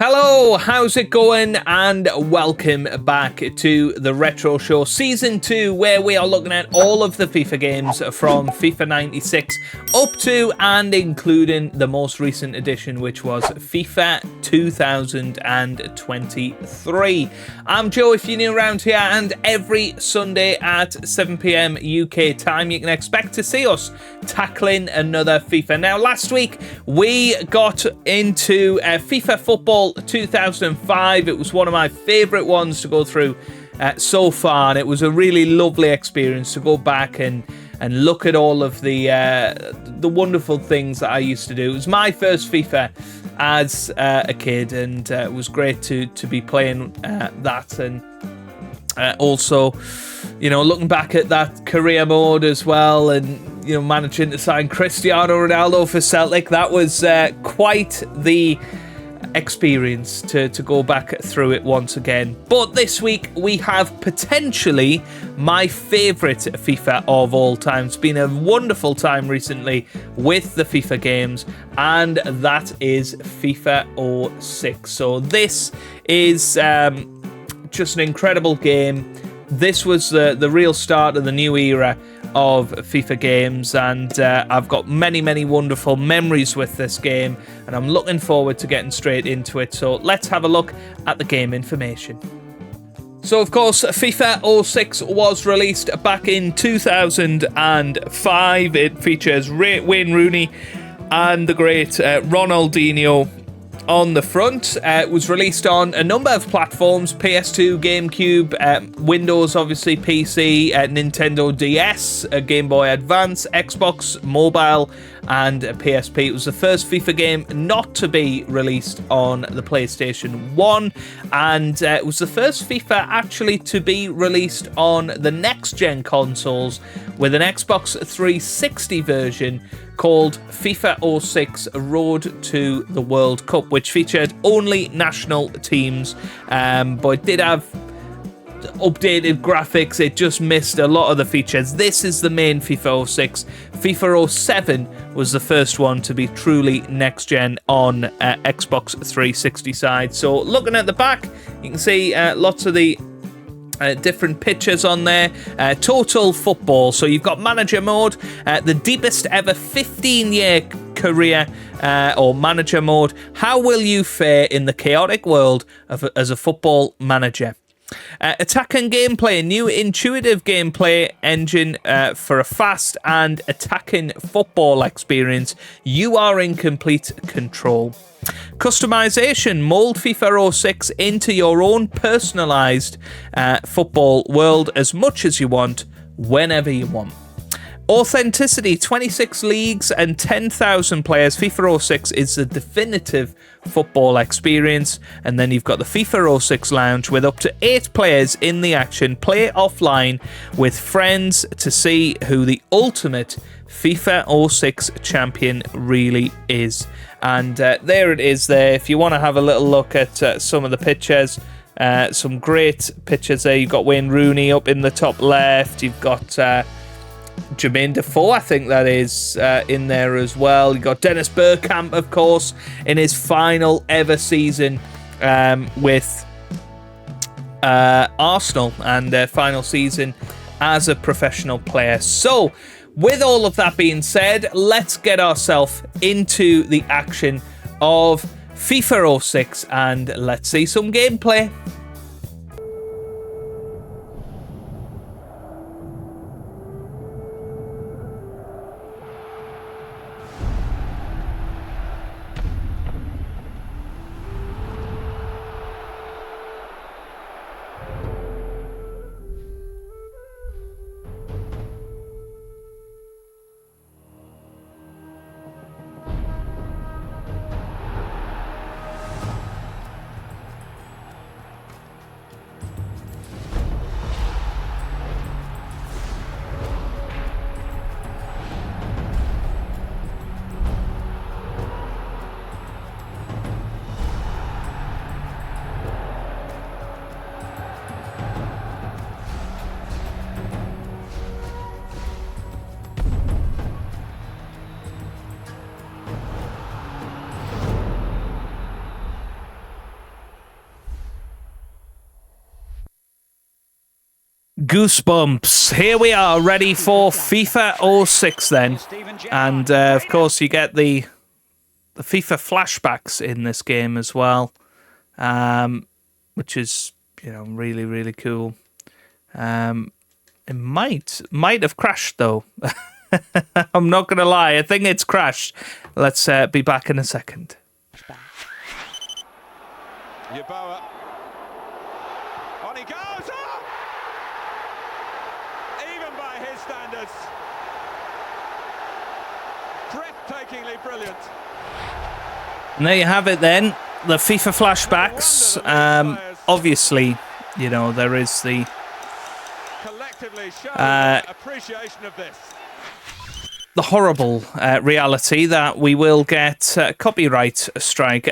Hello, how's it going? And welcome back to the Retro Show Season 2, where we are looking at all of the FIFA games from FIFA 96 up to and including the most recent edition, which was FIFA 2023. I'm Joe, if you're new around here, and every Sunday at 7 PM UK time, you can expect to see us tackling another FIFA. Now, last week, we got into FIFA Football 2005. It was one of my favourite ones to go through so far, and it was a really lovely experience to go back and look at all of the wonderful things that I used to do. It was my first FIFA as a kid, and it was great to be playing that, and also, you know, looking back at that career mode as well, and you know, managing to sign Cristiano Ronaldo for Celtic. That was quite the experience to go back through it once again. But this week we have potentially my favourite FIFA of all time. It's been a wonderful time recently with the FIFA games, and that is FIFA 06. So this is just an incredible game. This was the real start of the new era of FIFA games, and I've got many wonderful memories with this game, and I'm looking forward to getting straight into it. So let's have a look at the game information. So, of course, FIFA 06 was released back in 2005. It features Wayne Rooney and the great Ronaldinho on the front. It was released on a number of platforms: PS2, GameCube, Windows, obviously, PC, Nintendo DS, Game Boy Advance, Xbox Mobile, and PSP. It was the first FIFA game not to be released on the PlayStation 1, and it was the first FIFA actually to be released on the next-gen consoles, with an Xbox 360 version called FIFA 06 Road to the World Cup, which featured only national teams, but it did have updated graphics. It just missed a lot of the features. This is the main FIFA 06. FIFA 07 was the first one to be truly next-gen on Xbox 360 side. So looking at the back, you can see lots of the different pictures on there. Total football. So you've got manager mode, the deepest ever 15-year career, or manager mode. How will you fare in the chaotic world as a football manager? Attack and gameplay, new intuitive gameplay engine for a fast and attacking football experience. You are in complete control. Customization, mold FIFA 06 into your own personalized football world as much as you want, whenever you want. Authenticity, 26 leagues and 10,000 players. FIFA 06 is the definitive football experience. And then you've got the FIFA 06 lounge with up to 8 players in the action. Play offline with friends to see who the ultimate FIFA 06 champion really is. And there it is there. If you want to have a little look at some of the pictures, some great pictures there. You've got Wayne Rooney up in the top left. You've got Jermaine Defoe, I think that is, in there as well. You've got Dennis Bergkamp, of course, in his final ever season with Arsenal, and their final season as a professional player. So, with all of that being said, let's get ourselves into the action of FIFA 06 and let's see some gameplay. Goosebumps. Here we are, ready for FIFA 06 then. And, of course, you get the FIFA flashbacks in this game as well, which is, you know, really, really cool. It might have crashed, though. I'm not going to lie. I think it's crashed. Let's be back in a second. Yeboah. On he goes! Oh! Even by his standards. Breathtakingly brilliant. And there you have it then. The FIFA flashbacks. Obviously, you know, there is the... Collectively showing appreciation of this. The horrible reality that we will get a copyright strike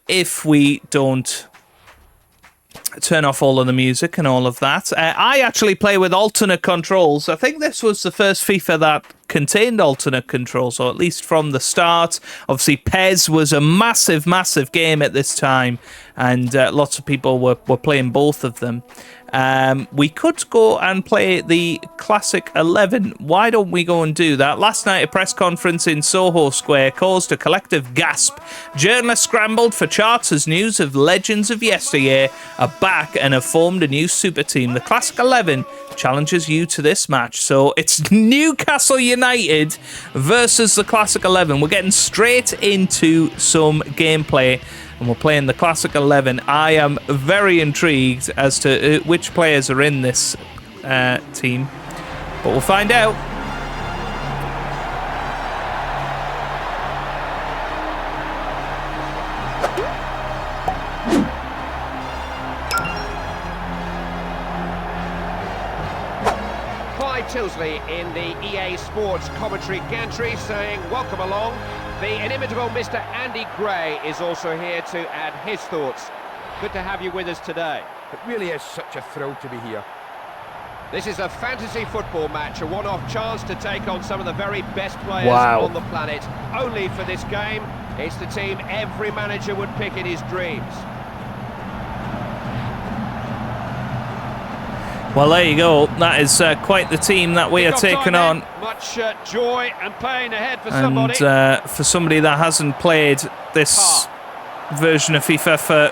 if we don't turn off all of the music and all of that. I actually play with alternate controls. I think this was the first FIFA that contained alternate controls, or at least from the start. Obviously, PES was a massive, massive game at this time, and lots of people were playing both of them. We could go and play the Classic 11. Why don't we go and do that? Last night, a press conference in Soho Square caused a collective gasp. Journalists scrambled for charts as news of legends of yesteryear are back and have formed a new super team. The Classic 11 challenges you to this match. So it's Newcastle United versus the Classic 11. We're getting straight into some gameplay. And we're playing the Classic 11. I am very intrigued as to which players are in this team. But we'll find out. Tilsley in the EA Sports commentary gantry saying welcome along. The inimitable Mr. Andy Gray is also here to add his thoughts. Good to have you with us today. It really is such a thrill to be here. This is a fantasy football match, a one-off chance to take on some of the very best players on the planet. Only for this game, it's the team every manager would pick in his dreams. Well, there you go. That is quite the team that we are taking on. Much joy and pain ahead for somebody. And for somebody that hasn't played this version of FIFA for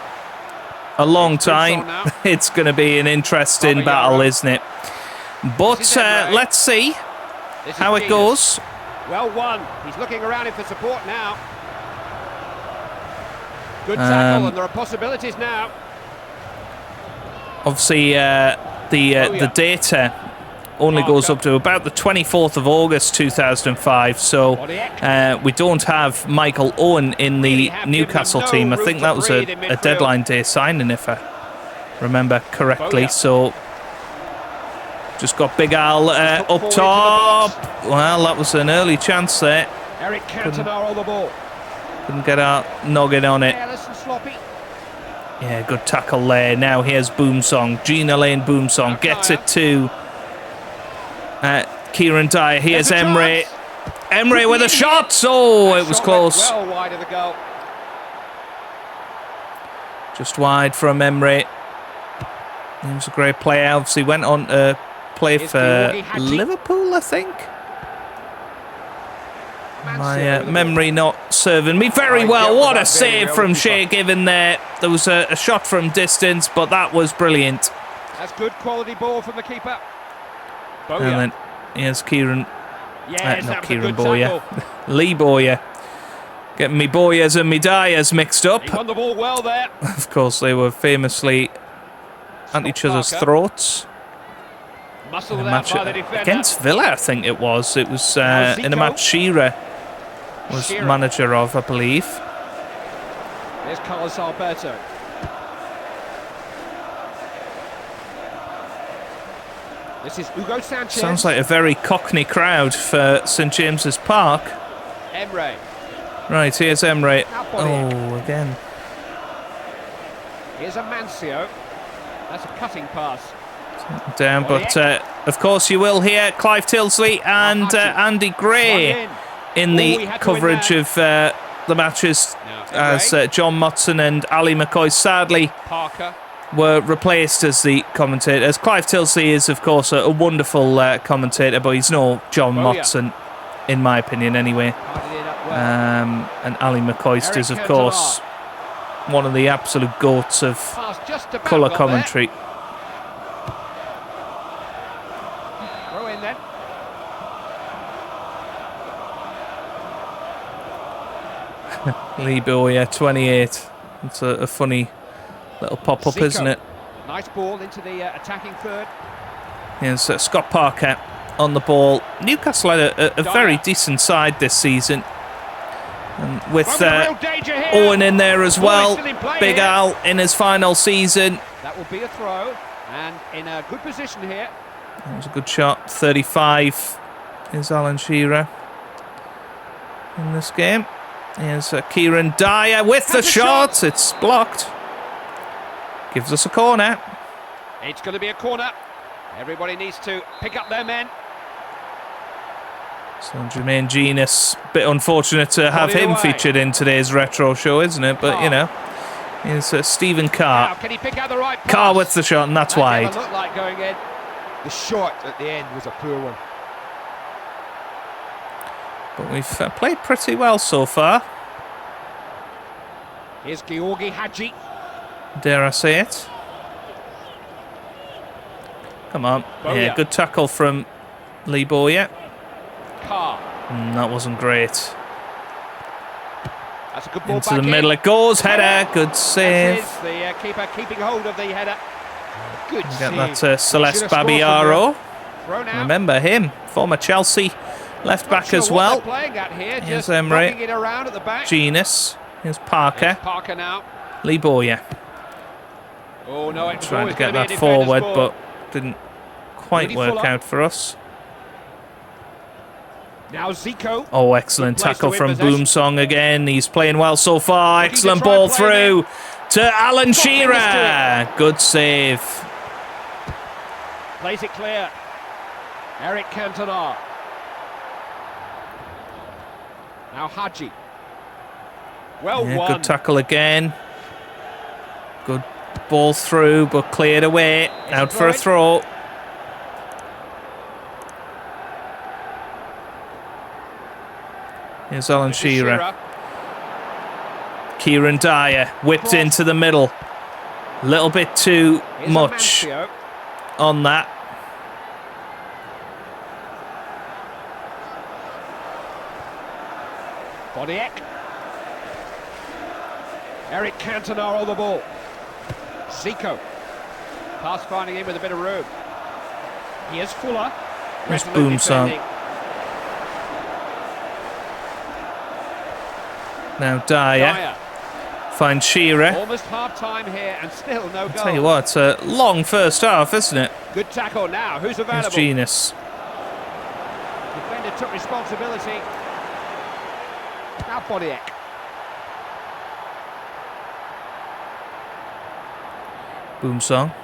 a long time, it's going to be an interesting battle, isn't it? But let's see how it goes. Well won. He's looking around him for support now. Good tackle, and there are possibilities now. Obviously, the data only goes up to about the 24th of August 2005, so we don't have Michael Owen in the Newcastle team. I think that was a deadline day signing, if I remember correctly. So just got Big Al up top. Well, that was an early chance there. Eric Cantona on the ball. Couldn't get our noggin on it. Yeah, good tackle there. Now here's Boomsong. Gina Lane Boomsong gets it to Kieran Dyer. Here's Emre. Emre with a shot. Oh, it was close. Well wide of the goal. Just wide from Emre. He was a great player. Obviously went on to play for Liverpool, I think. My memory not serving me very well. What a save from Shea Given there. There was a shot from distance, but that was brilliant. That's good quality ball from the keeper. And then here's Kieran. Not Kieran Bowyer. Lee Bowyer. Getting me Bowyers and me Dyers mixed up. He won the ball well there. Of course, they were famously at each other's throats. Muscle in a match against Villa, I think it was. It was in a match Shearer was manager of, I believe. There's Carlos Alberto. This is Hugo Sanchez. Sounds like a very Cockney crowd for St James's Park. Emre. Right, here's Emre. Oh, again. Here's Amancio. That's a cutting pass. Down, but of course you will hear Clive Tilsley and Andy Gray in the coverage of the matches as John Motson and Ali McCoy sadly were replaced as the commentators. Clive Tilsley is, of course, a wonderful commentator, but he's no John Motson, in my opinion, anyway. And Ali McCoist is, of course, one of the absolute goats of colour commentary. Throw in then. Lee Bowyer, 28. It's a funny little pop-up, isn't it? Nice ball into the attacking third. Here's Scott Parker on the ball. Newcastle had a very decent side this season. And with Owen in there as well. Big Al in his final season. That will be a throw. And in a good position here. That was a good shot. 35 is Alan Shearer in this game. Here's Kieran Dyer with the shot. It's blocked. Gives us a corner. It's going to be a corner. Everybody needs to pick up their men. So Jermaine Genius, bit unfortunate to have him featured in today's retro show, isn't it? But, you know, here's Stephen Carr. Now, can he pick out the right pass? Carr with the shot, and that's wide. Looked like going in. The shot at the end was a poor one. But we've played pretty well so far. Here's Georgi Hadji. Dare I say it? Come on. Bowyer. Yeah, good tackle from Lee Bowyer. Carr. That wasn't great. That's a good ball Into back the middle in. it goes. Header. Good save. The keeper keeping hold of the header. Good Get save. that Celeste Babiaro. Thrown out. Remember him, former Chelsea left back Not as sure well. what they're playing at here. Here's Just Emery. knocking it around at the back. Genius. Here's Parker. Parker now. Lee Bowyer. Oh no, it was Trying always to get going that to be a defender's forward, ball. but didn't quite Rudy work Fuller. out for us. Now Zico. Oh, excellent Good place tackle to from win possession. Boomsong again. He's playing well so far. Looking to Excellent try and ball play through to Alan Got fingers to Shearer. Good save. Plays it clear. Eric Cantona. Now Hadji. Well Yeah, won. good tackle again. Good ball through, but cleared away. Out for a throw. Here's Alan Shearer. Kieran Dyer whipped into the middle. A little bit too Here's much Amancio. on that. Bodiek. Eric Cantona on the ball. Zico. Pass finding him with a bit of room. Here's Fuller. There's Resolute Boomsong. defending. Now Dyer finds Shearer. Almost half time here and still no goal. Tell you what, it's a long first half, isn't it? Good tackle now. Who's Here's available? Genius. Defender took responsibility. Now Bodiek. Boomsong.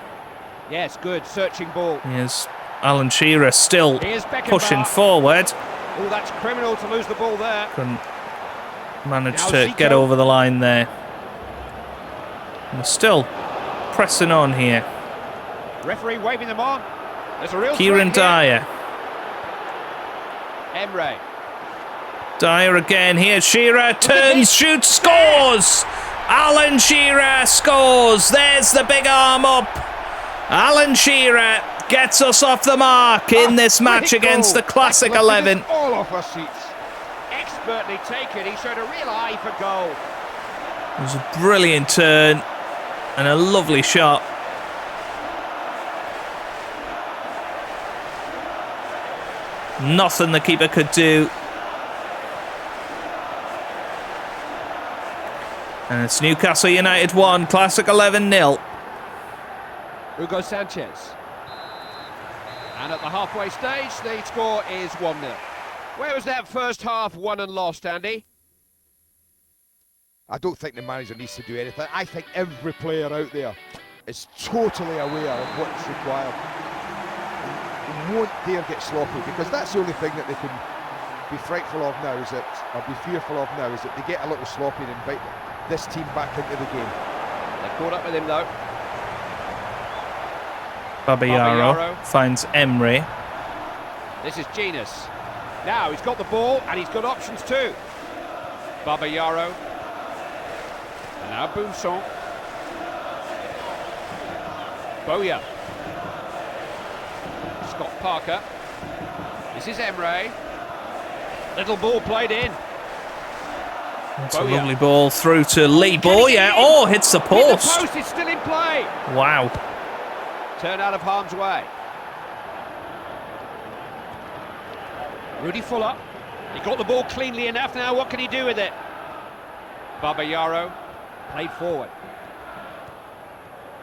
Yes, good. Searching ball. Here's Alan Shearer still Here's Beckenbauer. pushing forward. Oh, that's criminal to lose the ball there. Couldn't manage Now to Zico. get over the line there. And we're still pressing on here. Referee waving them on. There's a real Kieran threat here. Dyer. Emre. Dyer again. Here's Shearer. Turns, shoots, scores! Alan Shearer scores. There's the big arm up. Alan Shearer gets us off the mark in this match against the Classic 11. All off our seats. Expertly taken. He showed a real eye for goal. It was a brilliant turn and a lovely shot. Nothing the keeper could do. And it's Newcastle United 1, Classic 11 0. Hugo Sanchez. And at the halfway stage, the score is 1-0. Where was that first half won and lost, Andy? I don't think the manager needs to do anything. I think every player out there is totally aware of what's required. They won't dare get sloppy, because that's the only thing that they can be frightful of now, is that, or be fearful of now, is that they get a little sloppy and invite this team back into the game. They caught up with him though. Babayaro finds Emre. This is Genus. Now he's got the ball and he's got options too. Babayaro. And now Boumson. Boya. Scott Parker. This is Emre. Little ball played in. That's a lovely ball through to Lee Boya. Oh, hits the post. The post is still in play. Wow. Turn out of harm's way. Rudy Fuller. He got the ball cleanly enough. Now what can he do with it? Babayaro played forward.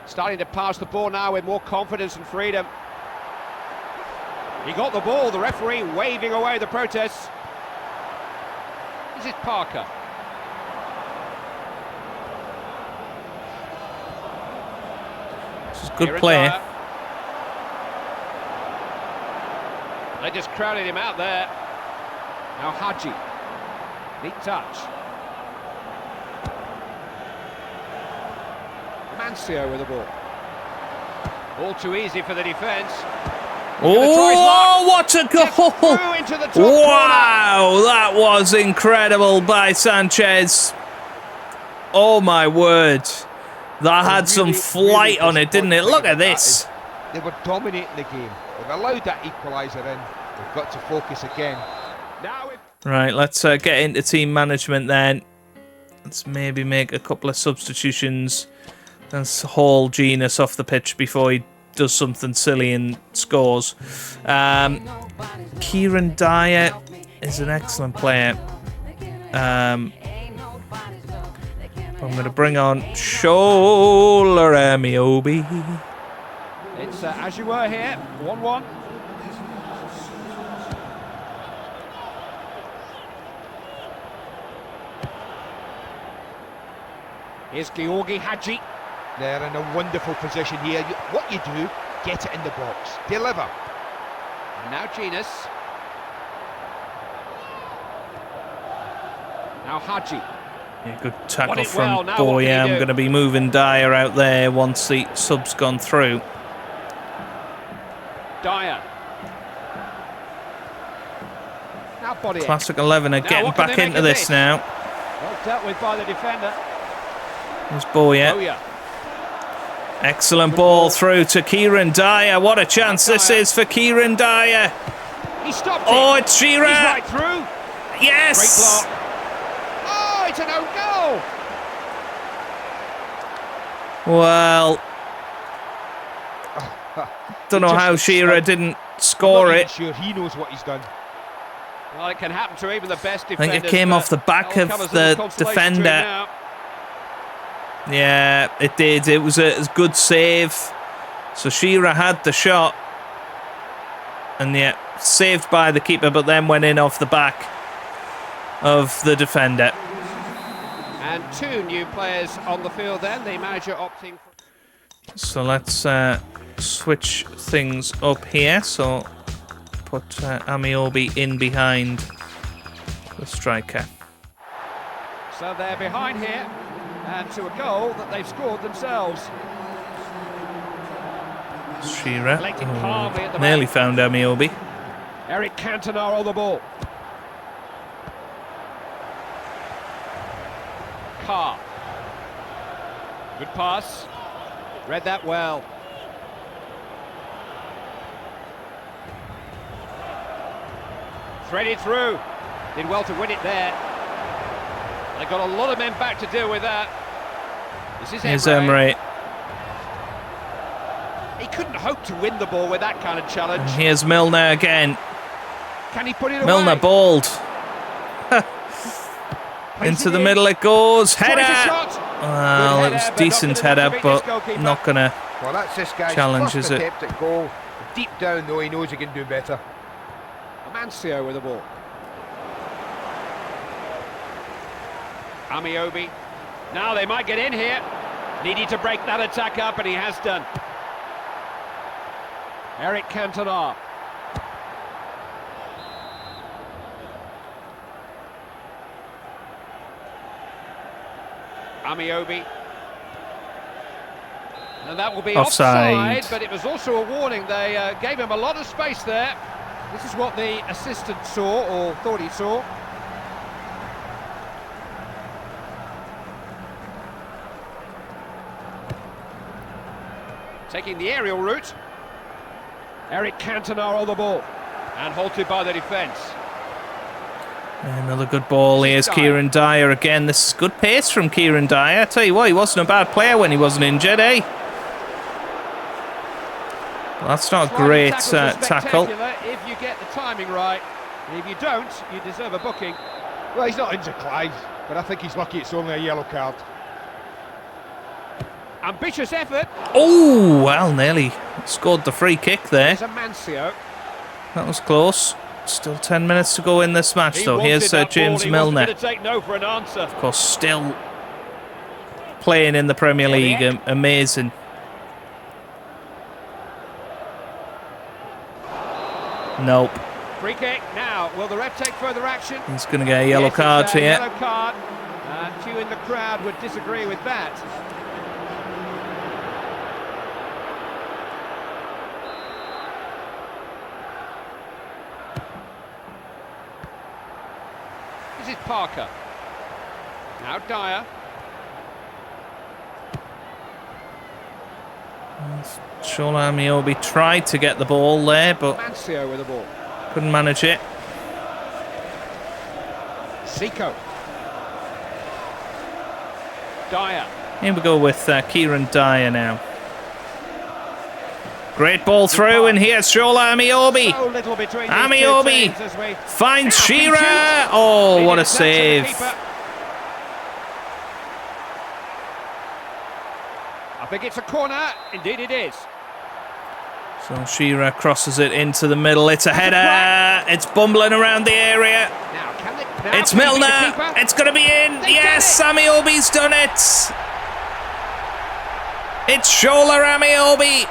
Starting to pass the ball now with more confidence and freedom. He got the ball. The referee waving away the protests. This is Parker. This is good play. They just crowded him out there. Now Hadji. Neat touch. Mancio with the ball. All too easy for the defence. Oh, what a goal! Wow, that was incredible by Sanchez. Oh my word. That had some flight on it, didn't it? Look at this. They were dominating the game. They've allowed that equaliser in. They've got to focus again. Right, let's get into team management then. Let's maybe make a couple of substitutions. Let's haul Genus off the pitch before he does something silly and scores. Kieran Dyer is an excellent player. I'm going to bring on Shola Amiobi. It's as you were here, 1-1. Here's Georgi Hadji. They're in a wonderful position here. What you do, get it in the box. Deliver. And now Genus. Now Hadji. Yeah, good tackle from Boya. I'm going to be moving Dyer out there once the sub's gone through. Dyer. Now body. Classic 11 are getting back into this now. Well dealt with by the defender. There's Boya. Excellent ball through to Kieran Dyer. What a chance this is for Kieran Dyer. He stopped it. Oh, it's Shearer. He's right through. Yes. Great block. Oh, it's an own goal. Well, don't know how Shearer didn't score it. Sure, he knows what he's done. Well, it can happen to even the best I defenders. think it came off the back of the defender. Yeah, it did. It was a good save. So Shearer had the shot. And yeah, saved by the keeper, but then went in off the back of the defender. And two new players on the field then. The manager opting for... So let's switch things up here. So put Amiobi in behind the striker. So they're behind here. And to a goal that they've scored themselves. Shearer nearly found Amiobi. Eric Cantona on the ball. Carr. Good pass. Read that well. Threaded through. Did well to win it there. They got a lot of men back to deal with that. This is Emre. He couldn't hope to win the ball with that kind of challenge. And here's Milner again. Can he put it away? Milner balled. Into the middle it goes. Header! Well, it was a decent header, but not going to challenge, is it? Goal. Deep down, though, he knows he can do better. Mancio with the ball. Amiobi. Now they might get in here. Needed to break that attack up, and he has done. Eric Cantona. Amiobi. And that will be Offside. offside, but it was also a warning. They gave him a lot of space there. This is what the assistant saw, or thought he saw. Taking the aerial route. Eric Cantona on the ball. And halted by the defence. Another good ball. Here's Kieran Dyer again. This is good pace from Kieran Dyer. I tell you what, he wasn't a bad player when he wasn't injured, eh? Well, that's not a great tackle. If you get the timing right, and if you don't, you deserve a booking. Well, he's not injured, Clive, but I think he's lucky it's only a yellow card. Ambitious effort. Oh, well, nearly scored the free kick there. There's a Mancio. That was close. Still 10 minutes to go in this match, though. Here's James Milner. Take no for an answer. Of course, still playing in the Premier League. Amazing. Nope. Free kick now. Will the ref take further action? He's going to get a yellow card here. Yellow card. And few in the crowd would disagree with that. This is Parker. Now Dyer. Shola Amiobi tried to get the ball there, but Mancio with the ball. couldn't manage it. Zico. Dyer. Here we go with Kieran Dyer now. Great ball through, and here's Shola Amiobi. So little between these Amiobi two teams as we finds Now Shearer. shoots. Oh, what a Leading touch of the save. keeper. I think it's a corner. Indeed it is. So Shearer crosses it into the middle. It's a header. It's bumbling around the area. Now, can they, now It's can they beat the Milner. keeper? It's going to be in. They've Yes, done Amiobi's done it. It's Shola Amiobi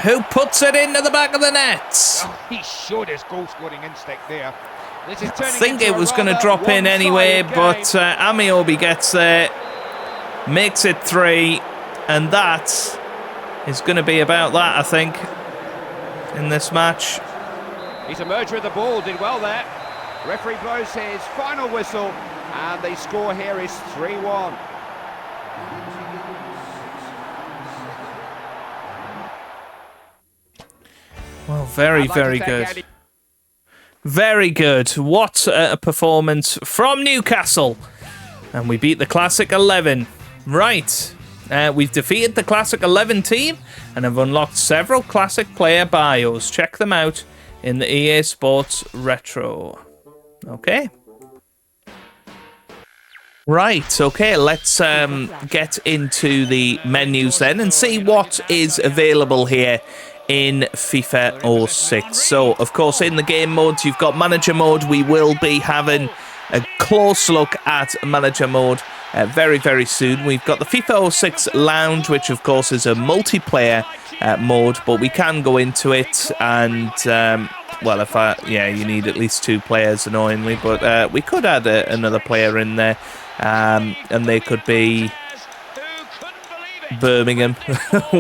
who puts it into the back of the net. Oh, he showed his goal-scoring instinct there. This is I turning think into it was a going to rather drop in anyway, one-sided but game. Amiobi gets there, makes it 3, and that is going to be about that, I think, in this match. He's emerged with the ball, did well there. Referee blows his final whistle, and the score here is 3-1. Well, very, I'd like to very thank good. Andy- Very good. What a performance from Newcastle. And we beat the Classic 11. Right. We've defeated the Classic 11 team and have unlocked several Classic player bios. Check them out in the EA Sports Retro. Okay. Right, okay, let's get into the menus then and see what is available here in FIFA 06. So, of course, in the game modes, you've got manager mode. We will be having a close look at manager mode very, very soon. We've got the FIFA 06 Lounge, which, of course, is a multiplayer mode, but we can go into it and, well, you need at least 2 players, annoyingly, but we could add another player in there, and they could be Birmingham.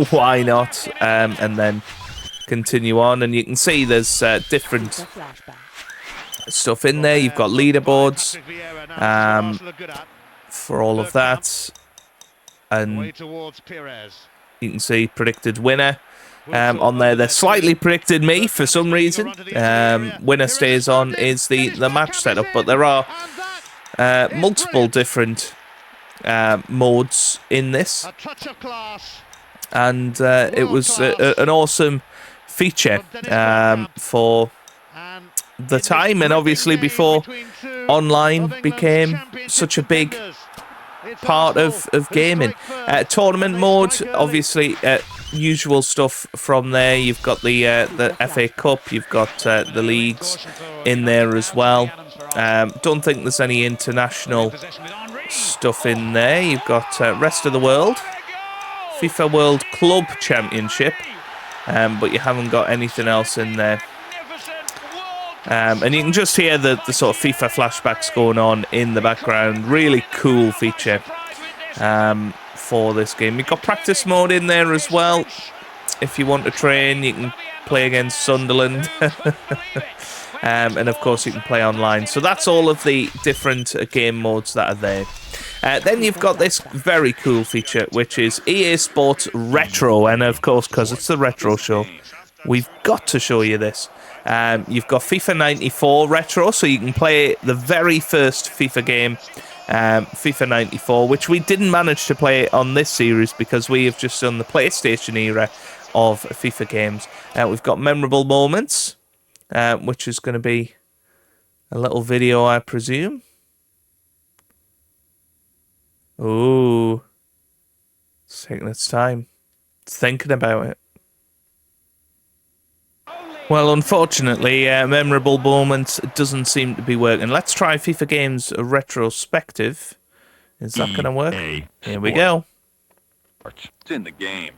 Why not? And then continue on, and you can see there's different stuff in there. You've got leaderboards for all of that, and you can see predicted winner on there. They slightly predicted me for some reason. Winner stays on is the match setup, but there are multiple different modes in this, and it was an awesome feature for the time, and obviously before online became such a big part of gaming. Tournament mode, obviously usual stuff from there. You've got the FA Cup, you've got the leagues in there as well. Don't think there's any international stuff in there. You've got rest of the world, FIFA World Club Championship, but you haven't got anything else in there. And you can just hear the sort of FIFA flashbacks going on in the background. Really cool feature for this game. You've got practice mode in there as well. If you want to train, you can play against Sunderland. And of course you can play online. So that's all of the different game modes that are there. Then you've got this very cool feature, which is EA Sports Retro. And of course, because it's the Retro Show, we've got to show you this. You've got FIFA 94 Retro, so you can play the very first FIFA game, FIFA 94, which we didn't manage to play on this series because we have just done the PlayStation era of FIFA games. We've got memorable moments, which is going to be a little video, I presume. Ooh, it's taking its time. It's thinking about it. Well, unfortunately, memorable moments doesn't seem to be working. Let's try FIFA Games Retrospective. Is that going to work? Here we go. It's in the game.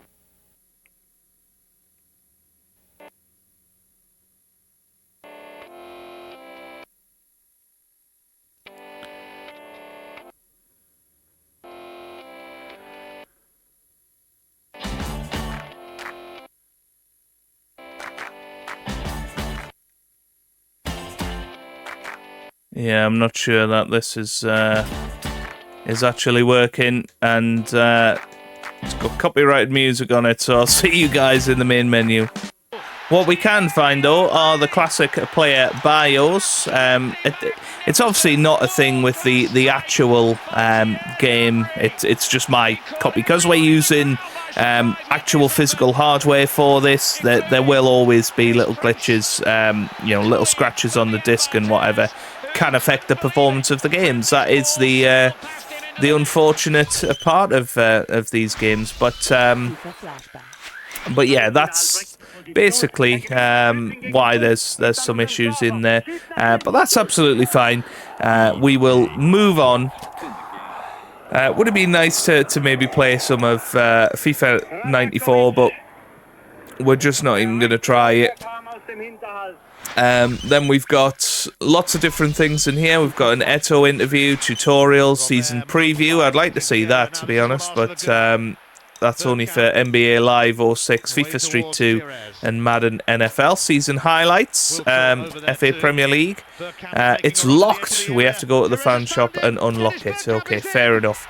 Yeah, I'm not sure that this is actually working, and it's got copyrighted music on it, so I'll see you guys in the main menu. What we can find, though, are the classic player bios. It's obviously not a thing with the actual game. It's just my copy. Because we're using actual physical hardware for this, there will always be little glitches, little scratches on the disc and whatever can affect the performance of the games. That is the unfortunate part of these games. But yeah, that's basically why there's some issues in there. But that's absolutely fine. We will move on. Would it be nice to maybe play some of FIFA 94, but we're just not even going to try it. Then we've got lots of different things in here. We've got an Eto interview, tutorial, season preview. I'd like to see that, to be honest, but that's only for NBA Live 06, FIFA Street 2, and Madden NFL. Season highlights, FA Premier League. It's locked. We have to go to the fan shop and unlock it. Okay, fair enough.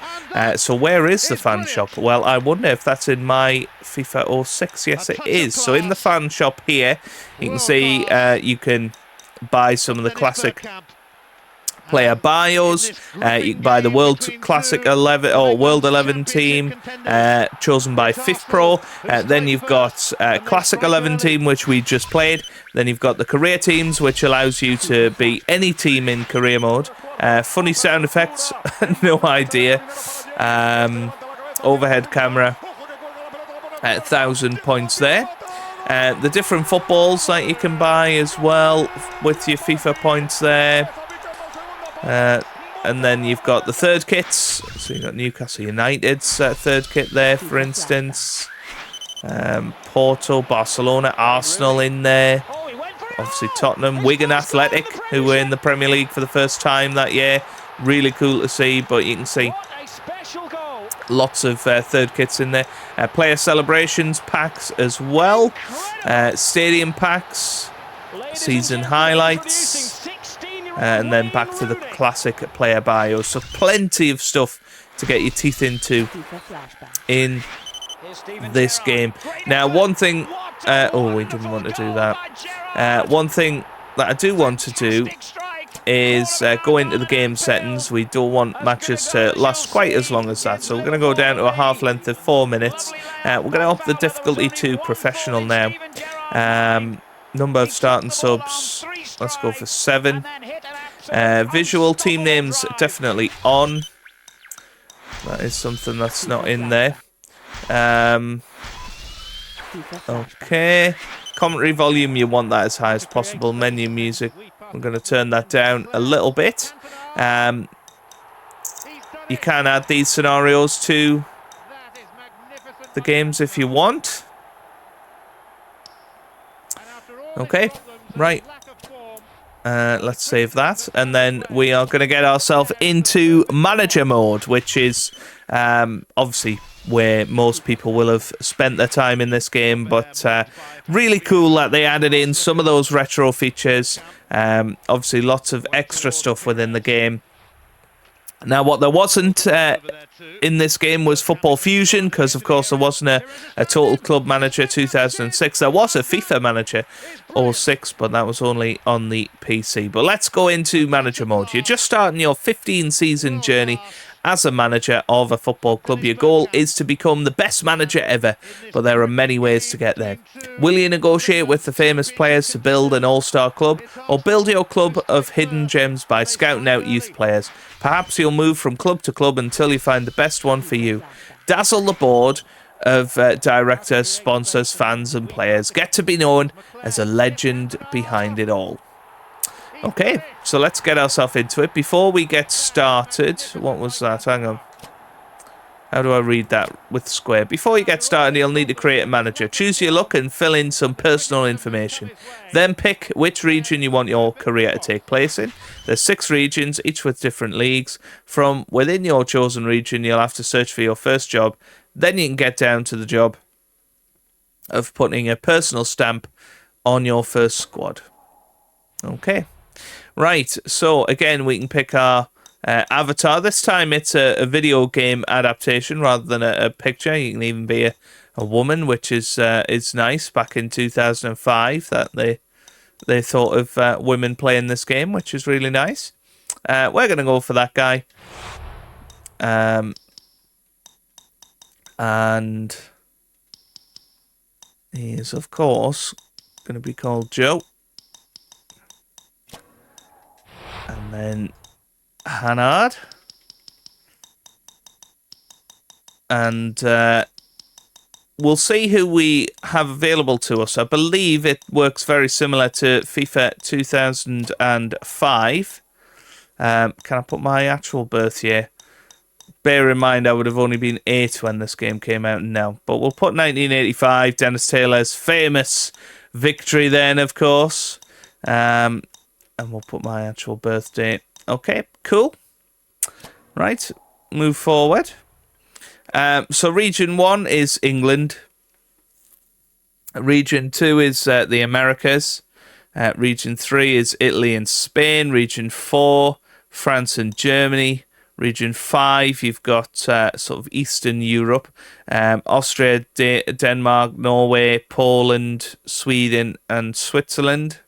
So where is the fan shop? Well, I wonder if that's in my FIFA 06. Yes, it is. So in the fan shop here, you can see you can buy some of the classic player bios. You can buy the World Classic 11 or World 11 team chosen by Fifth Pro. Then you've got Classic 11 team, which we just played. Then you've got the career teams, which allows you to be any team in career mode. Funny sound effects, no idea. Overhead camera, 1,000 points there. The different footballs that you can buy as well with your FIFA points there. And then you've got the third kits. So you've got Newcastle United's third kit there, for instance. Porto, Barcelona, Arsenal in there. Obviously Tottenham, Wigan Athletic, who were in the Premier League for the first time that year. Really cool to see, but you can see lots of third kits in there. Player celebrations packs as well. Stadium packs. Season highlights. And then back to the classic player bios. So plenty of stuff to get your teeth into in this game. Now, one thing... we didn't want to do that. One thing that I do want to do is go into the game settings. We don't want matches to last quite as long as that. So we're going to go down to a half length of 4 minutes. We're going to up the difficulty to professional now. Number of starting subs, let's go for 7. Visual team names definitely on. That is something that's not in there. Okay. Commentary volume, you want that as high as possible. Menu music, I'm going to turn that down a little bit. You can add these scenarios to the games if you want. Okay, right. Let's save that, and then we are going to get ourselves into manager mode, which is obviously where most people will have spent their time in this game. But really cool that they added in some of those retro features. Obviously, lots of extra stuff within the game. Now, what there wasn't in this game was Football Fusion, because, of course, there wasn't a Total Club Manager 2006. There was a FIFA Manager 06, but that was only on the PC. But let's go into manager mode. You're just starting your 15-season journey as a manager of a football club. Your goal is to become the best manager ever, but there are many ways to get there. Will you negotiate with the famous players to build an all-star club, or build your club of hidden gems by scouting out youth players? Perhaps you'll move from club to club until you find the best one for you. Dazzle the board of directors, sponsors, fans and players. Get to be known as a legend behind it all. Okay, so let's get ourselves into it. Before we get started, what was that? Hang on. How do I read that with square? Before you get started, you'll need to create a manager. Choose your look and fill in some personal information. Then pick which region you want your career to take place in. There's 6 regions, each with different leagues. From within your chosen region, you'll have to search for your first job. Then you can get down to the job of putting a personal stamp on your first squad. Okay. Right, so again, we can pick our avatar. This time it's a video game adaptation rather than a picture. You can even be a woman, which is nice. Back in 2005 that they thought of women playing this game, which is really nice. We're going to go for that guy. And he is, of course, going to be called Joe. And then Hannard. And we'll see who we have available to us. I believe it works very similar to FIFA 2005. Can I put my actual birth year? Bear in mind, I would have only been 8 when this game came out now. But we'll put 1985, Dennis Taylor's famous victory then, of course. And we'll put my actual birth date. Okay, cool. Right, move forward. So Region 1 is England. Region 2 is the Americas. Region 3 is Italy and Spain. Region 4, France and Germany. Region 5, you've got sort of Eastern Europe. Austria, Denmark, Norway, Poland, Sweden and Switzerland.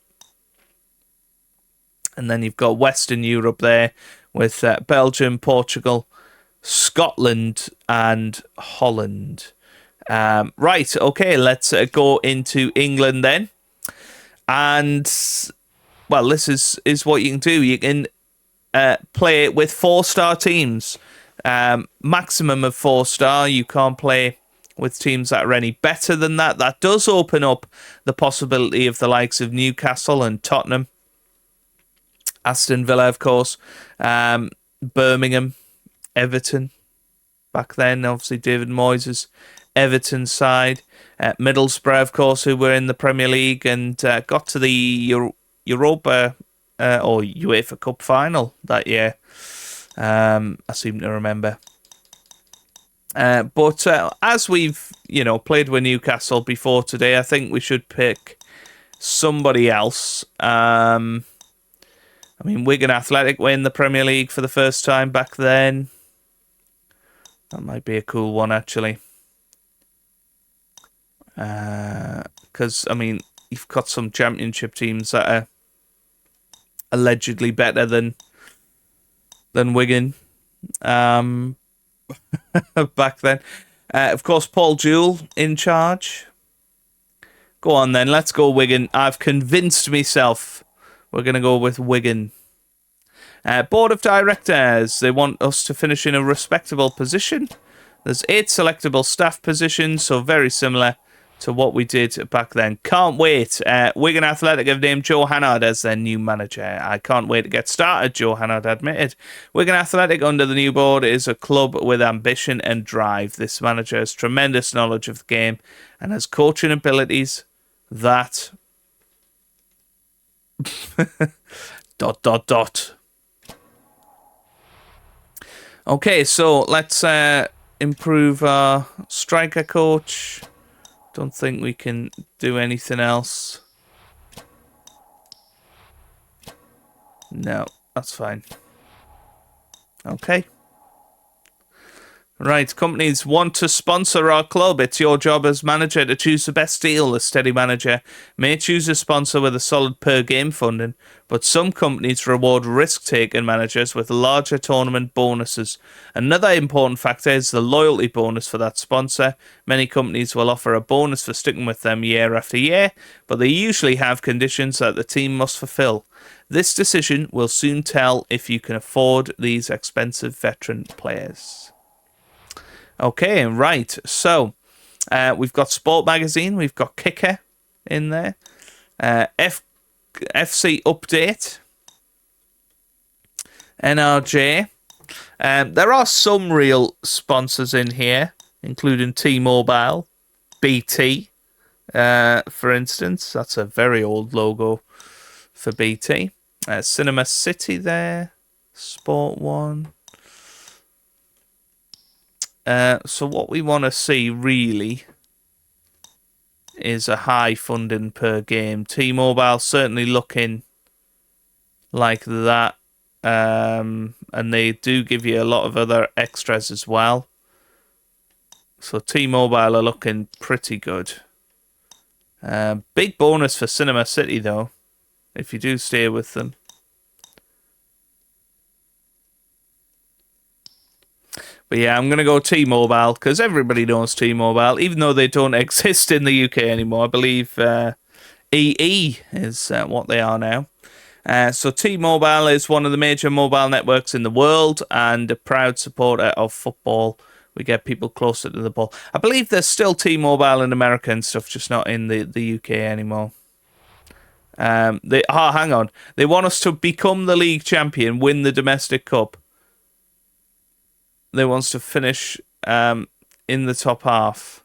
And then you've got Western Europe there with Belgium, Portugal, Scotland and Holland. Right, okay, let's go into England then. And, well, this is what you can do. You can play with 4-star teams. Maximum of 4-star. You can't play with teams that are any better than that. That does open up the possibility of the likes of Newcastle and Tottenham. Aston Villa, of course, Birmingham, Everton. Back then, obviously, David Moyes' Everton side. Middlesbrough, of course, who were in the Premier League and got to the Europa or UEFA Cup final that year. I seem to remember. But as we've, played with Newcastle before today, I think we should pick somebody else. Wigan Athletic were in the Premier League for the first time back then. That might be a cool one, actually. Because, you've got some championship teams that are allegedly better than Wigan back then. Of course, Paul Jewell in charge. Go on, then. Let's go Wigan. I've convinced myself. We're going to go with Wigan. Board of Directors. They want us to finish in a respectable position. There's 8 selectable staff positions, so very similar to what we did back then. Can't wait. Wigan Athletic have named Joe Hannard as their new manager. I can't wait to get started, Joe Hannard admitted. Wigan Athletic under the new board is a club with ambition and drive. This manager has tremendous knowledge of the game and has coaching abilities that... ... Okay, so let's improve our striker coach. Don't think we can do anything else. No, that's fine. Okay. Right, companies want to sponsor our club. It's your job as manager to choose the best deal. A steady manager may choose a sponsor with a solid per-game funding, but some companies reward risk-taking managers with larger tournament bonuses. Another important factor is the loyalty bonus for that sponsor. Many companies will offer a bonus for sticking with them year after year, but they usually have conditions that the team must fulfill. This decision will soon tell if you can afford these expensive veteran players. Okay, right. So, we've got Sport Magazine, we've got Kicker in there, FC Update, NRJ. There are some real sponsors in here, including T-Mobile, BT, for instance. That's a very old logo for BT. Cinema City there, Sport One. So what we want to see really is a high funding per game. T-Mobile certainly looking like that. And they do give you a lot of other extras as well. So T-Mobile are looking pretty good. Big bonus for Cinema City though, if you do stay with them. But yeah, I'm going to go T-Mobile because everybody knows T-Mobile, even though they don't exist in the UK anymore. I believe EE is what they are now. So T-Mobile is one of the major mobile networks in the world and a proud supporter of football. We get people closer to the ball. I believe there's still T-Mobile in America and stuff, just not in the UK anymore. Hang on. They want us to become the league champion, win the domestic cup. They want us to finish in the top half.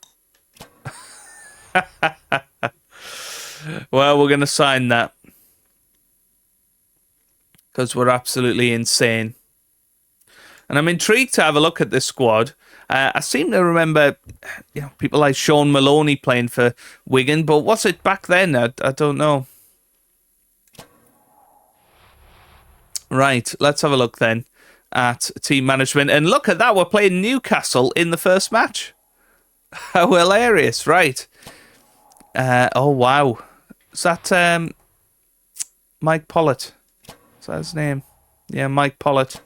Well, we're going to sign that. Because we're absolutely insane. And I'm intrigued to have a look at this squad. I seem to remember people like Sean Maloney playing for Wigan, but what's it back then? I don't know. Right, let's have a look then at team management. And look at that, we're playing Newcastle in the first match. How hilarious, right. Oh, wow. Is that Mike Pollitt? Is that his name? Yeah, Mike Pollitt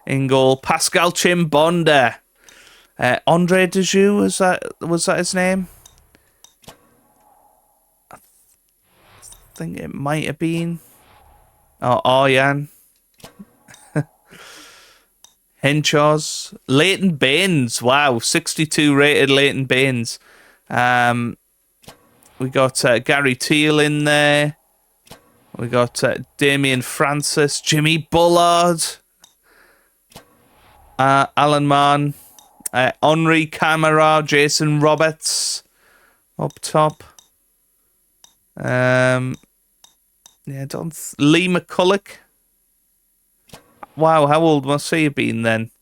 in goal. Pascal Chimbonda. Andre Dejoux, was that his name? I think it might have been. Oh, Arjan. Henchos. Leighton Baines. Wow, 62 rated Leighton Baines. We got Gary Teal in there. We got Damien Francis, Jimmy Bullard, Alan Mann, Henri Camara, Jason Roberts up top. Lee McCulloch. Wow, how old must he have been then?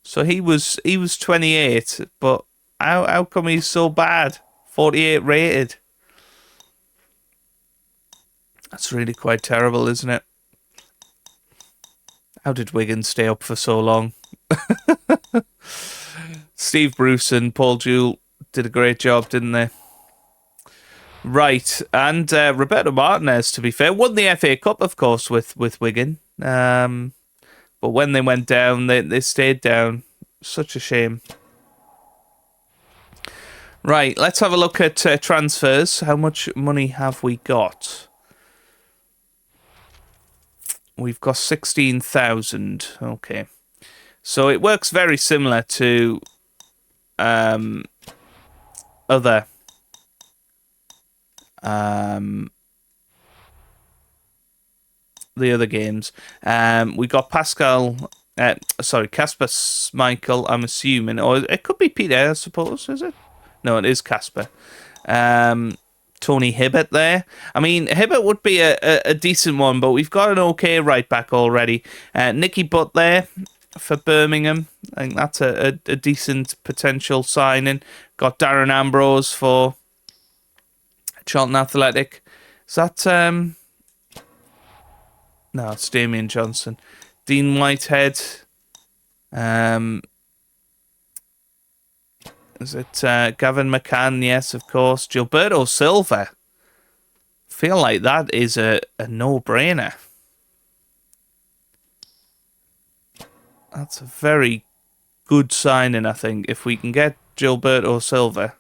So he was 28, but how come he's so bad? 48 rated. That's really quite terrible, isn't it? How did Wigan stay up for so long? Steve Bruce and Paul Jewell did a great job, didn't they? Right, and Roberto Martinez, to be fair, won the FA Cup, of course, with Wigan. But when they went down, they stayed down. Such a shame. Right, let's have a look at transfers. How much money have we got? We've got 16,000. Okay. So it works very similar to other the other games. We got Casper Schmeichel, I'm assuming, or it could be Peter, I suppose, is it? No, it is Casper. Tony Hibbert there. I mean, Hibbert would be a decent one, but we've got an okay right back already. Nicky Butt there. for Birmingham. I think that's a decent potential signing. Got Darren Ambrose for Charlton Athletic. Is that... No, it's Damian Johnson. Dean Whitehead. Is it Gavin McCann? Yes, of course. Gilberto Silva. Feel like that is a no-brainer. That's a very good signing, I think, if we can get Gilberto Silva.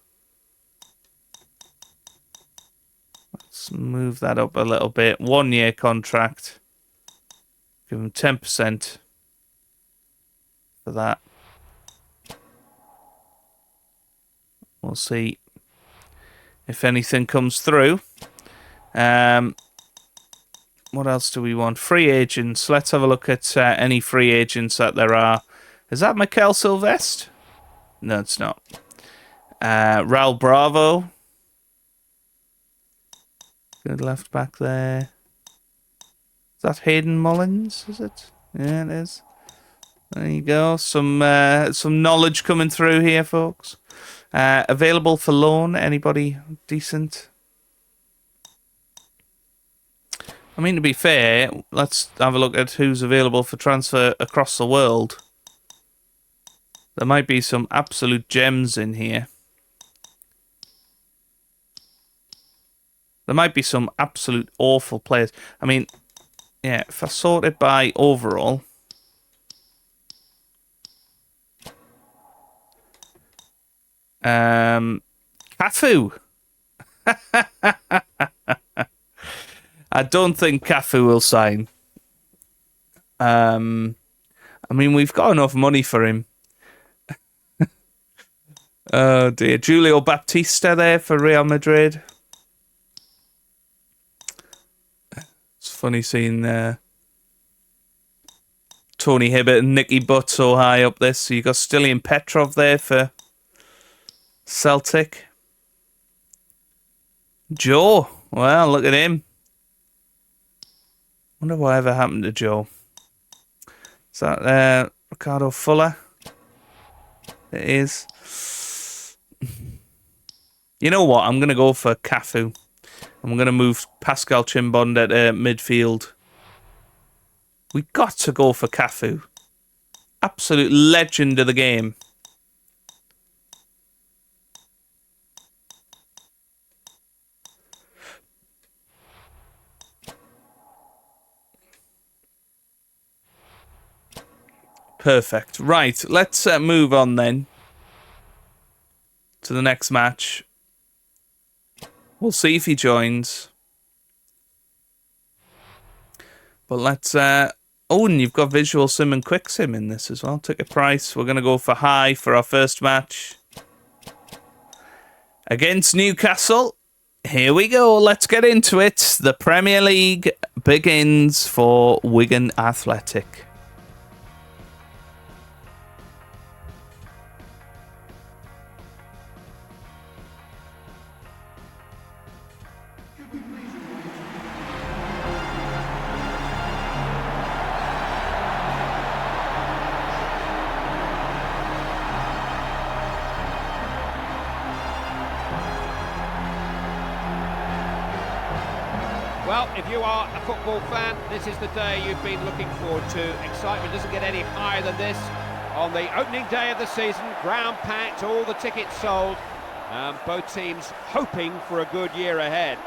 Let's move that up a little bit. 1 year contract. Give him 10% for that. We'll see if anything comes through. What else do we want? Free agents. Let's have a look at any free agents that there are. Is that Mikel Silvestre? No, it's not. Raul Bravo. Good left back there. Is that Hayden Mullins? Is it? Yeah, it is. There you go. Some knowledge coming through here, folks. Available for loan. Anybody decent? I mean, to be fair, let's have a look at who's available for transfer across the world. There might be some absolute gems in here. There might be some absolute awful players. I mean, yeah, if I sort it by overall... Cafu. I don't think Cafu will sign. I mean, we've got enough money for him. Oh dear. Julio Baptista there for Real Madrid. It's funny seeing Tony Hibbert and Nicky Butt so high up this. So you got Stilian Petrov there for Celtic. Joe. Well, look at him. Wonder whatever happened to Joe. Is that Ricardo Fuller? It is. You know what? I'm going to go for Cafu. I'm going to move Pascal Chimbonda to midfield. We got to go for Cafu. Absolute legend of the game. Perfect. Right, let's move on then to the next match. We'll see if he joins. But let's... oh, and you've got Visual Sim and Quick Sim in this as well. Ticket price. We're going to go for high for our first match. Against Newcastle. Here we go. Let's get into it. The Premier League begins for Wigan Athletic. Well, if you are a football fan, this is the day you've been looking forward to. Excitement doesn't get any higher than this. On the opening day of the season, ground packed, all the tickets sold. Both teams hoping for a good year ahead.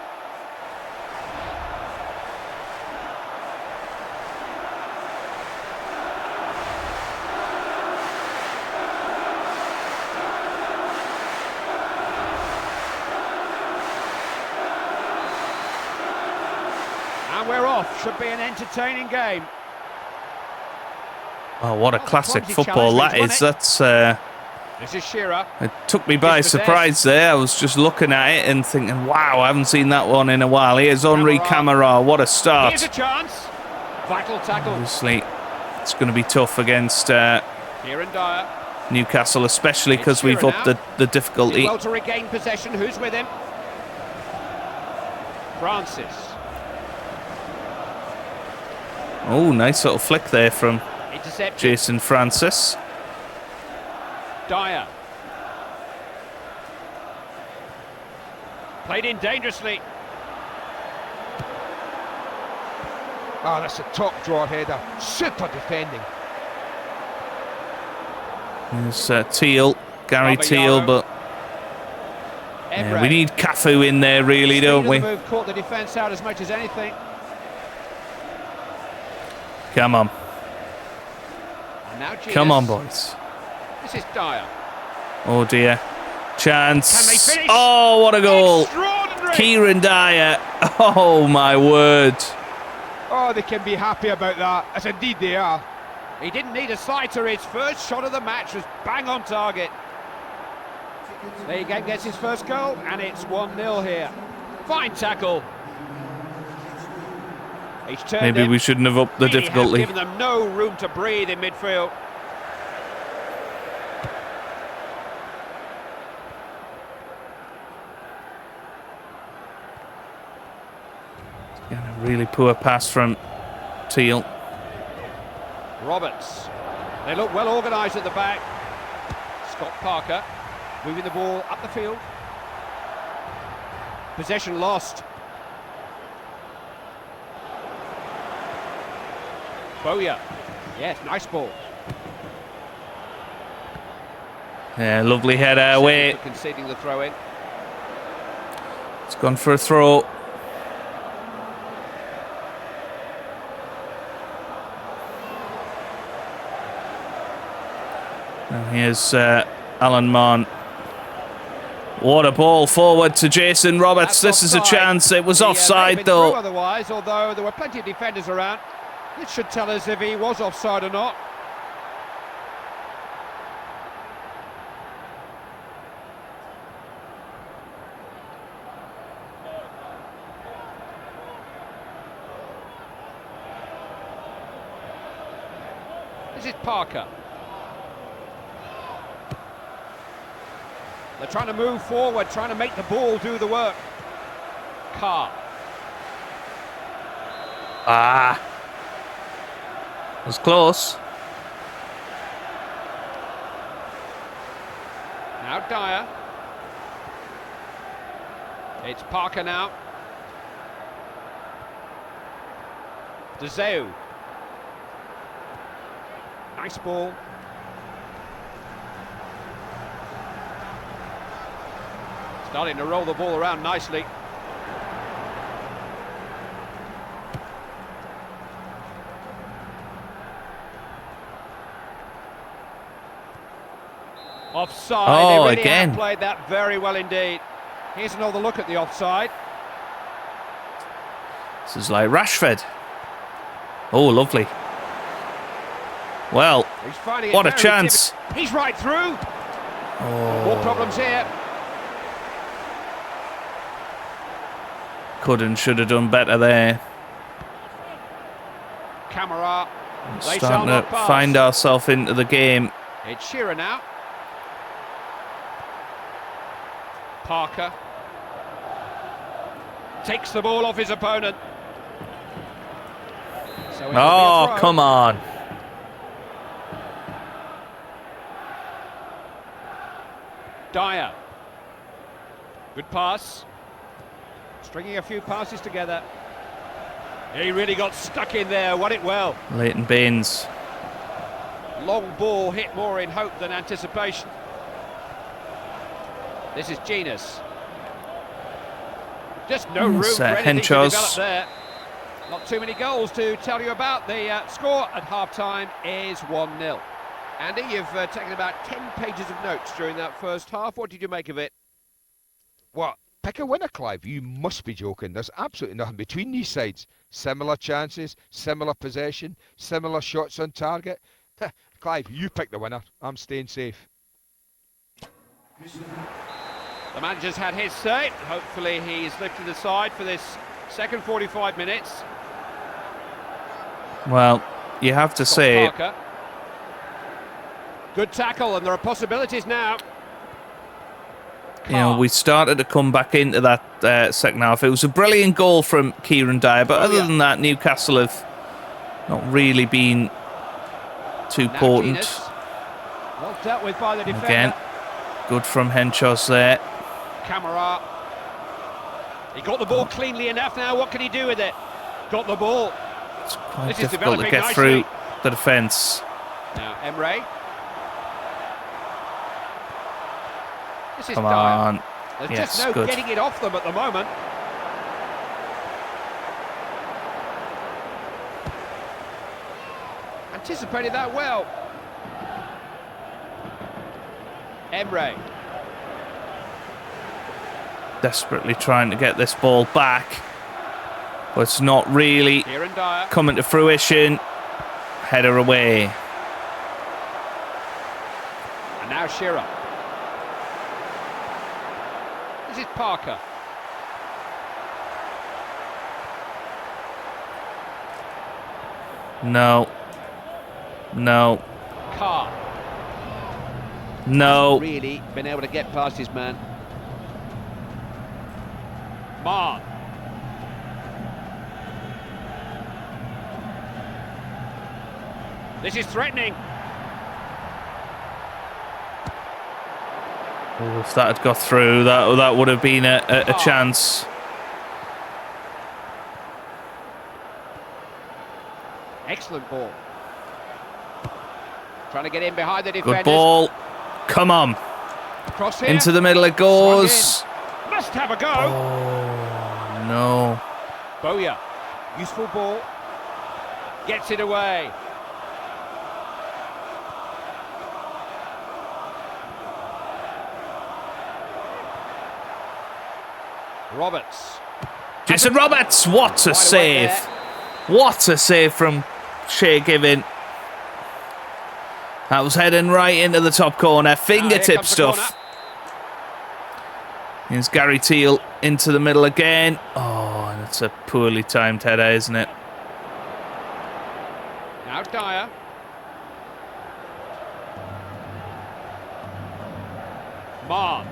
And we're off. Should be an entertaining game. Oh, what a classic football that is. That's... This is Shearer. It took me by surprise there. I was just looking at it and thinking, wow, I haven't seen that one in a while. Here's Henri Camara. What a start. Here's a chance. Vital tackle. Obviously, it's going to be tough against Kieran Dyer. Newcastle, especially because we've upped the difficulty. Well to regain possession. Who's with him? Francis. Oh, nice little flick there from Intercepted. Jason Francis. Dyer. Played in dangerously. Oh, that's a top draw header. Super defending. There's Teal, Gary Teal, but yeah, we need Cafu in there, really, don't we? The move caught the defence out as much as anything. Come on. And now Come on, boys. This is Dyer. Oh, dear. Chance. Can they finish? Oh, what a goal. Extraordinary. Kieran Dyer. Oh, my word. Oh, they can be happy about that, as indeed they are. He didn't need a sighter. His first shot of the match was bang on target. There you go, gets his first goal, and it's 1-0 here. Fine tackle. He's turned Maybe in. we shouldn't have upped the Really difficulty. have given them no room to breathe in midfield. Yeah, a really poor pass from Teal. Roberts. They look well organised at the back. Scott Parker moving the ball up the field. Possession lost. Bowyer. Yes, nice ball. Yeah, lovely header away. Conceding the throw in. It's gone for a throw. And here's Alan Mann. What a ball forward to Jason Roberts. That's this is a offside. chance. It was He, may offside have been though. through otherwise, although there were plenty of defenders around. It should tell us if he was offside or not. This is Parker. They're trying to move forward, trying to make the ball do the work. Carr. Ah. Was close. Now Dyer. It's Parker now. DeZeu. Nice ball. Starting to roll the ball around nicely. Offside. Oh, They really again. have played that very well indeed. Here's another look at the offside. This is like Rashford. Oh, lovely. Well, He's finding it what a very chance. difficult. He's right through. Oh. More problems here. Could and should have done better there. Camara. They shall Starting not to pass. find ourselves into the game. It's Shearer now. Parker takes the ball off his opponent. So it'll be a Oh, throw. come on. Dyer. Good pass. Stringing a few passes together. He really got stuck in there, won it well. Leighton Baines. Long ball hit more in hope than anticipation. This is Genus. Just no room for anything to Henchos. develop there. Not too many goals to tell you about. The score at half-time is 1-0. Andy, you've taken about 10 pages of notes during that first half. What did you make of it? What? Pick a winner, Clive. You must be joking. There's absolutely nothing between these sides. Similar chances, similar possession, similar shots on target. Clive, you pick the winner. I'm staying safe. The manager's had his say. Hopefully he's lifted aside for this second 45 minutes. Well, you have to say, Parker. Good tackle, and there are possibilities now. you know, we started to come back into that second half. It was a brilliant goal from Kieran Dyer, but other than that, Newcastle have not really been too Now potent. Genus. Well dealt with by the defender. Again, good from Henchos there. Camara. He got the ball cleanly enough now. What can he do with it? Got the ball. It's quite This is difficult to developing get nicely. through the defence. Now Emre. This is Come dire. on. There's Yes, just no good. getting it off them at the moment. Anticipated that well. Emre. Desperately trying to get this ball back. But it's not really Here and Dyer. coming to fruition. Header away. And now Shearer. This is Parker. No. No. Carr. No. Really been able to get past his man. Marn. This is threatening. Oh, if that had got through, that would have been a chance. Excellent ball. Trying to get in behind the defenders. Good ball. Come on. Cross here. Into the middle it goes. Must have a go. Oh, no. Boya. Useful ball. Gets it away. Roberts. Jason Roberts, what a Wide away save. there. What a save from Shea Given. That was heading right into the top corner. Fingertip comes the stuff. corner. Here's Gary Teal into the middle again. Oh, and it's a poorly timed header, isn't it? Now Dyer. Marn.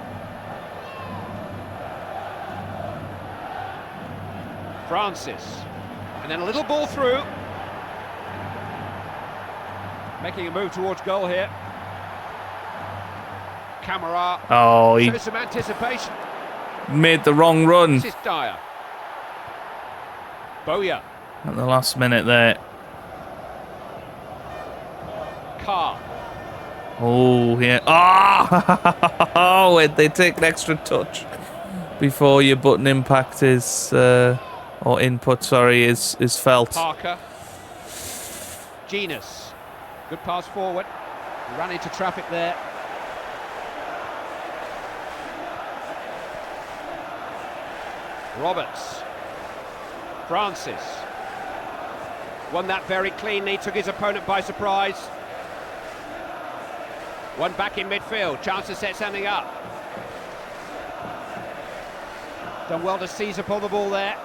Francis. And then a little ball through. Making a move towards goal here. Camara. Oh, he Shows some anticipation. made the wrong run This is Dyer. Boya. at the last minute there. Carr. Oh, yeah. Oh, wait, they take an extra touch before your button impact is, or input, sorry, is felt. Parker. Genus. Good pass forward. Ran into traffic there. Roberts. Francis. Won that very cleanly, took his opponent by surprise. One back in midfield, chance to set something up. Done well to seize upon the ball there.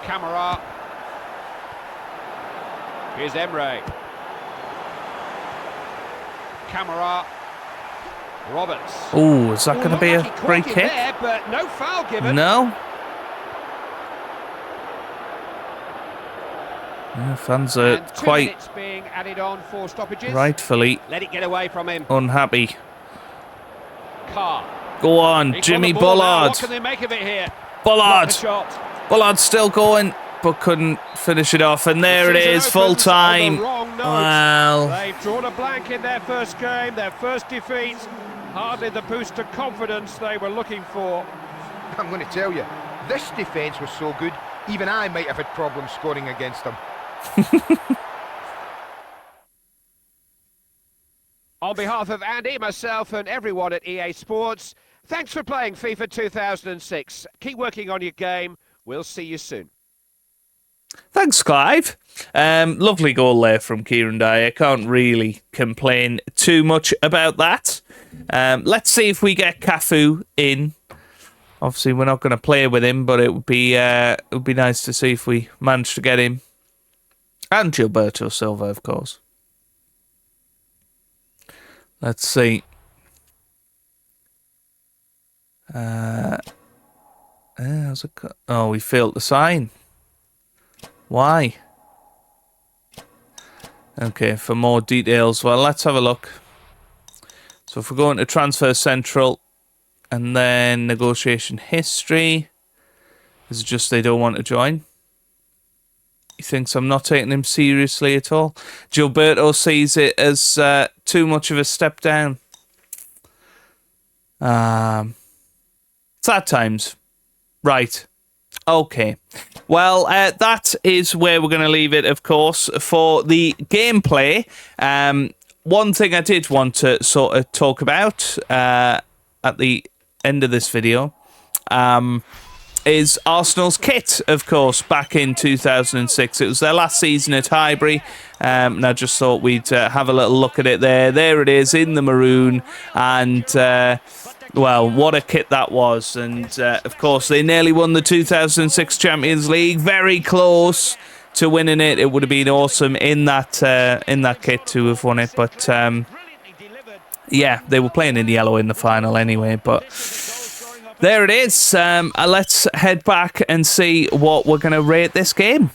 Camara. Here's Emre. Camara. Roberts. Oh, is that going to be a free kick? There, but no foul given. No. Yeah, fans are And 2 quite minutes being added on for stoppages. rightfully Let it get away from him. unhappy. Carr. Go on, He's Jimmy on the ball now. Bullard. What can they make of it here? Bullard. Blocked the shot. Bullard's still going, but couldn't finish it off. And there it Season is, full opens on time. the wrong note. Well, They've drawn a blank in their first game, their first defeat. Hardly the boost of confidence they were looking for. I'm going to tell you, this defence was so good, even I might have had problems scoring against them. On behalf of Andy, myself and everyone at EA Sports, thanks for playing FIFA 2006. Keep working on your game. We'll see you soon. thanks, Clive. Lovely goal there from Kieran Dyer. Can't really complain too much about that. Let's see if we get Cafu in. Obviously, we're not going to play with him, but it would be nice to see if we manage to get him. And Gilberto Silva, of course. Let's see. How's it go? Oh, we failed to sign. Why? Okay, for more details, well, let's have a look. So if we're going to Transfer Central and then negotiation history, is it just they don't want to join? He thinks I'm not taking him seriously at all. Gilberto sees it as too much of a step down. Sad times. Right. Okay. Well, that is where we're going to leave it, of course, for the gameplay. One thing I did want to sort of talk about at the end of this video is Arsenal's kit, of course, back in 2006. It was their last season at Highbury, and I just thought we'd have a little look at it there. There it is in the maroon, and well, what a kit that was. And of course, they nearly won the 2006 Champions League. Very close to winning it. It would have been awesome in that kit to have won it, but yeah, they were playing in yellow in the final anyway. But there it is. Let's head back and see what we're going to rate this game.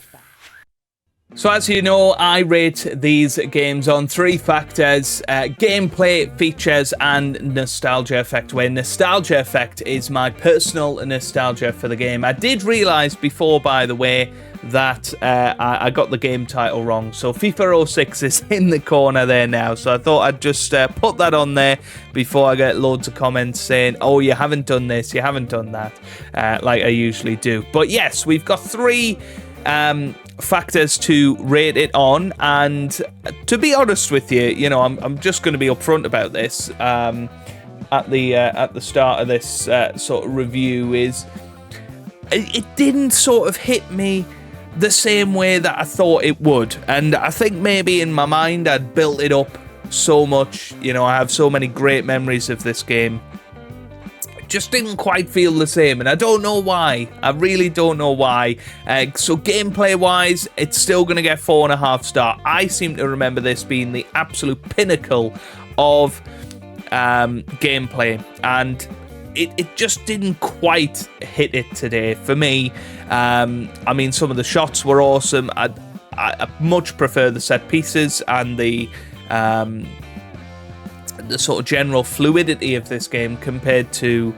So as you know, I rate these games on 3 factors: gameplay, features, and nostalgia effect, where nostalgia effect is my personal nostalgia for the game. I did realise before, by the way, that I got the game title wrong. So FIFA 06 is in the corner there now. So I thought I'd just put that on there before I get loads of comments saying, oh, you haven't done this, you haven't done that, like I usually do. But yes, we've got 3 factors to rate it on, and to be honest with you, you know, I'm just going to be upfront about this at the start of this sort of review. Is it didn't sort of hit me the same way that I thought it would, and I think maybe in my mind I'd built it up so much. You know, I have so many great memories of this game. Just didn't quite feel the same, and I don't know why. I really don't know why. So gameplay wise, it's still going to get 4.5 star. I seem to remember this being the absolute pinnacle of gameplay, and it just didn't quite hit it today for me. I mean, some of the shots were awesome. I much prefer the set pieces and the sort of general fluidity of this game compared to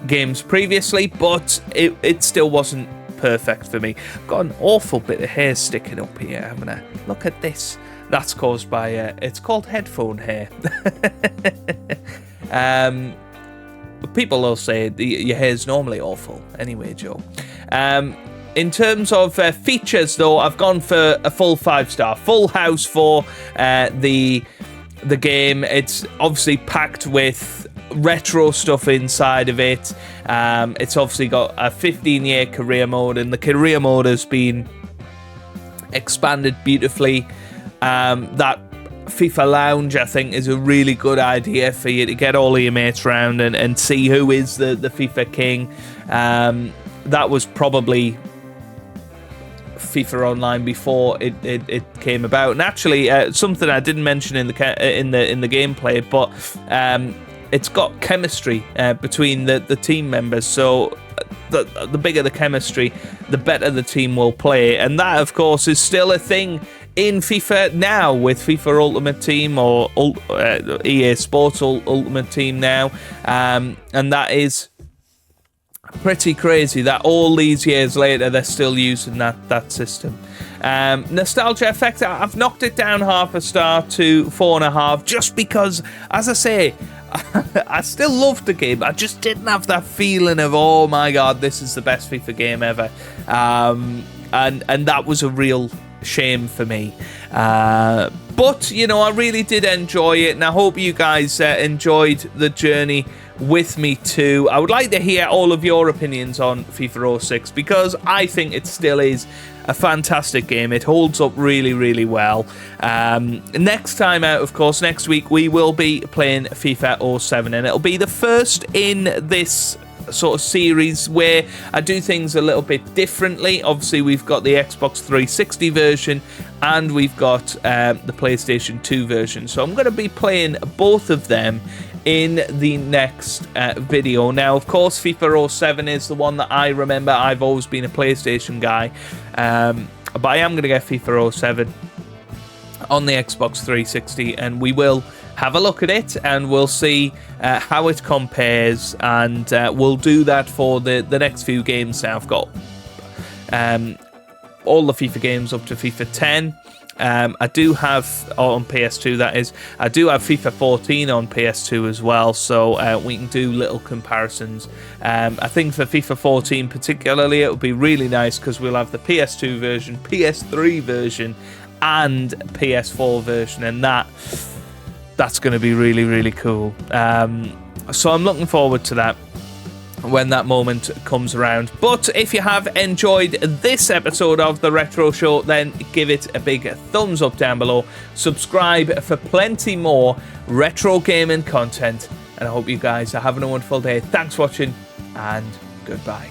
games previously, but it still wasn't perfect for me. Got an awful bit of hair sticking up here, haven't I? Look at this. That's caused by it's called headphone hair. People will say your hair's normally awful anyway, Joe. In terms of features, though, I've gone for a full 5-star, full house for the game. It's obviously packed with retro stuff inside of it. It's obviously got a 15-year career mode, and the career mode has been expanded beautifully. That FIFA Lounge, I think, is a really good idea for you to get all of your mates around and see who is the FIFA king. That was probably FIFA Online before it came about, and actually something I didn't mention in the gameplay, but it's got chemistry between the team members. So the bigger the chemistry, the better the team will play, and that, of course, is still a thing in FIFA now with FIFA Ultimate Team or EA Sports Ultimate Team now, and that is pretty crazy that all these years later they're still using that system. Nostalgia effect, I've knocked it down 0.5 star to 4.5, just because, as I say, I still loved the game. I just didn't have that feeling of, oh my god, this is the best FIFA game ever, and that was a real shame for me. But you know, I really did enjoy it, and I hope you guys enjoyed the journey with me too. I would like to hear all of your opinions on FIFA 06, because I think it still is a fantastic game. It holds up really, really well. Next time out, of course, next week, we will be playing FIFA 07, and it'll be the first in this sort of series where I do things a little bit differently. Obviously, we've got the Xbox 360 version and we've got the PlayStation 2 version, so I'm going to be playing both of them in the next video. Now, of course, FIFA 07 is the one that I remember. I've always been a PlayStation guy, but I am going to get FIFA 07 on the Xbox 360, and we will have a look at it and we'll see how it compares, and we'll do that for the next few games that I've got. All the FIFA games up to FIFA 10. I do have, on PS2 that is, I do have FIFA 14 on PS2 as well, so we can do little comparisons. I think for FIFA 14 particularly, it would be really nice because we'll have the PS2 version, PS3 version, and PS4 version, and that's going to be really, really cool. So I'm looking forward to that when that moment comes around. But if you have enjoyed this episode of The Retro Show, then give it a big thumbs up down below. Subscribe for plenty more retro gaming content, and I hope you guys are having a wonderful day. Thanks for watching, and goodbye.